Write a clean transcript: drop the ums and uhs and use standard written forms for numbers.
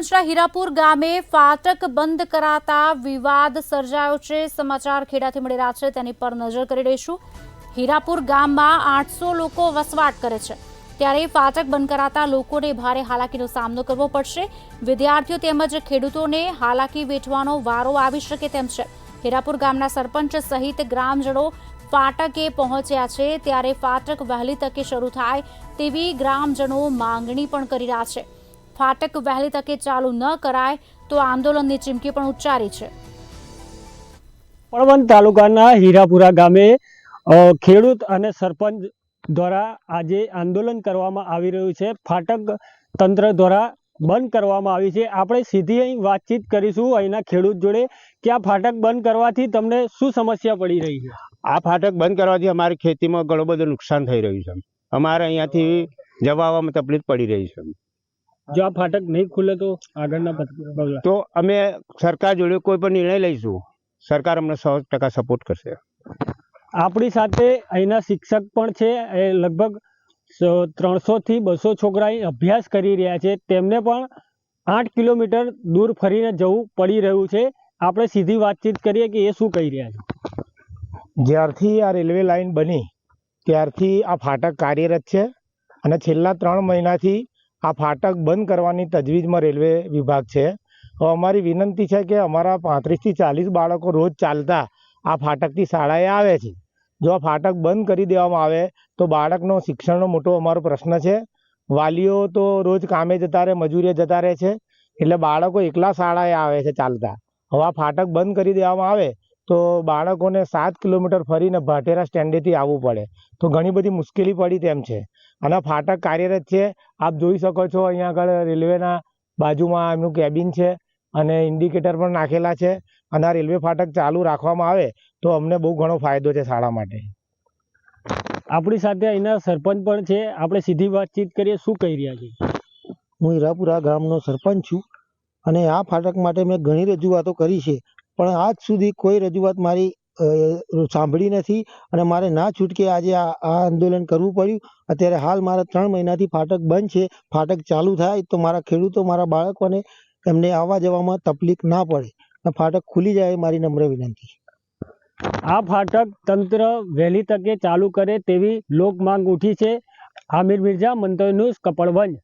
કપડવંજના હીરાપુર ગામે ફાટક બંધ કરાતા વિવાદ સર્જાયો છે। સમાચાર ખેડાથી મળી રહ્યા છે, તેની પર નજર કરી દઈશું। હીરાપુર ગામમાં 800 લોકો વસવાટ કરે છે, ત્યારે ફાટક બંધ કરાતા લોકોને ભારે હાલાકીનો સામનો કરવો પડશે। વિદ્યાર્થીઓ તેમજ ખેડૂતોને હાલાકી વેઠવાનો વારો આવી શકે તેમ છે। હીરાપુર ગામના સરપંચ સહિત ગ્રામજનો ફાટકે પહોંચ્યા છે, ત્યારે ફાટક વહેલી તકે શરૂ થાય તેવી ગ્રામજનો માંગણી પણ કરી રહ્યા છે। ફાટક વહેલી તકે ચાલુ ન કરાય તો આંદોલનની ચીમકી પણ ઉચ્ચારી છે। કપડવંજ તાલુકાના હીરાપુરા ગામે ખેડૂત અને સરપંચ દ્વારા આજે આંદોલન કરવામાં આવી રહ્યું છે। ફાટક તંત્ર દ્વારા બંધ કરવામાં આવી છે। આપણે સીધી અહીં વાતચીત કરીશું અહીંના ખેડૂત જોડે કે આ ફાટક બંધ કરવાથી તમને શું સમસ્યા પડી રહી છે। આ ફાટક બંધ કરવાથી અમારી ખેતીમાં ઘણું બધું નુકસાન થઈ રહ્યું છે। અમારે અહીંયાથી જવા આવવામાં તકલીફ પડી રહી છે। જો આ ફાટક નહીં ખુલે તો આગળના પગલાં તો અમે સરકાર જોડે કોઈ પણ નિર્ણય લઈશું। સરકાર અમને 100% સપોર્ટ કરશે। આપણી સાથે અહીંના શિક્ષક પણ છે, એ લગભગ 300 થી 200 છોકરા અહીં અભ્યાસ કરી રહ્યા છે, તેમને પણ 8 કિલોમીટર દૂર ફરીને જવું પડી રહ્યું છે। આપણે સીધી વાતચીત કરીએ કે એ શું કહી રહ્યા છે। જ્યારથી આ રેલવે લાઇન બની ત્યારથી આ ફાટક કાર્યરત છે અને છેલ્લા 3 મહિનાથી આ ફાટક બંધ કરવાની તજવીજમાં રેલવે વિભાગ છે। હવે અમારી વિનંતી છે કે અમારા 35 થી 40 બાળકો રોજ ચાલતા આ ફાટકથી શાળાએ આવે છે। જો આ ફાટક બંધ કરી દેવામાં આવે તો બાળકનો શિક્ષણનો મોટો અમારો પ્રશ્ન છે। વાલીઓ તો રોજ કામે જતા રહે, મજૂરીએ જતા રહે છે, એટલે બાળકો એકલા શાળાએ આવે છે ચાલતા। હવે આ ફાટક બંધ કરી દેવામાં આવે તો બાળકોને 7 કિલોમીટર ફરીને ભાટેરા સ્ટેન્ડેથી આવવું પડે, તો ઘણી બધી મુશ્કેલી પડી તેમ છે। અને આ ફાટક કાર્યરત છે, આપ જોઈ શકો છો અહીંયા આગળ રેલવેના બાજુમાં એમનું કેબિન છે અને ઇન્ડિકેટર પણ નાખેલા છે। અને આ રેલવે ફાટક ચાલુ રાખવામાં આવે તો અમને બહુ ઘણો ફાયદો છે શાળા માટે। આપણી સાથે અહીંના સરપંચ પણ છે, આપણે સીધી વાતચીત કરીએ, શું કહી રહ્યા છે। હું હીરાપુરા ગામનો સરપંચ છું અને આ ફાટક માટે મેં ઘણી રજૂઆતો કરી છે, પણ આજ સુધી કોઈ રજૂઆત મારી સાંભળી નથી અને મારે ના છૂટકે આજે આ આંદોલન કરવું પડ્યું। અત્યારે હાલ મારા 3 મહિનાથી ફાટક બંધ છે। ફાટક ચાલુ થાય તો મારા ખેડૂતો, મારા બાળકોને એમને આવવા જવામાં તકલીફ ના પડે અને ફાટક ખુલી જાય એ મારી નમ્ર વિનંતી છે। આ ફાટક તંત્ર વહેલી તકે ચાલુ કરે તેવી લોક માંગ ઉઠી છે। આમિર મિર્ઝા, મંતવ્ય ન્યૂઝ, કપડવંજ।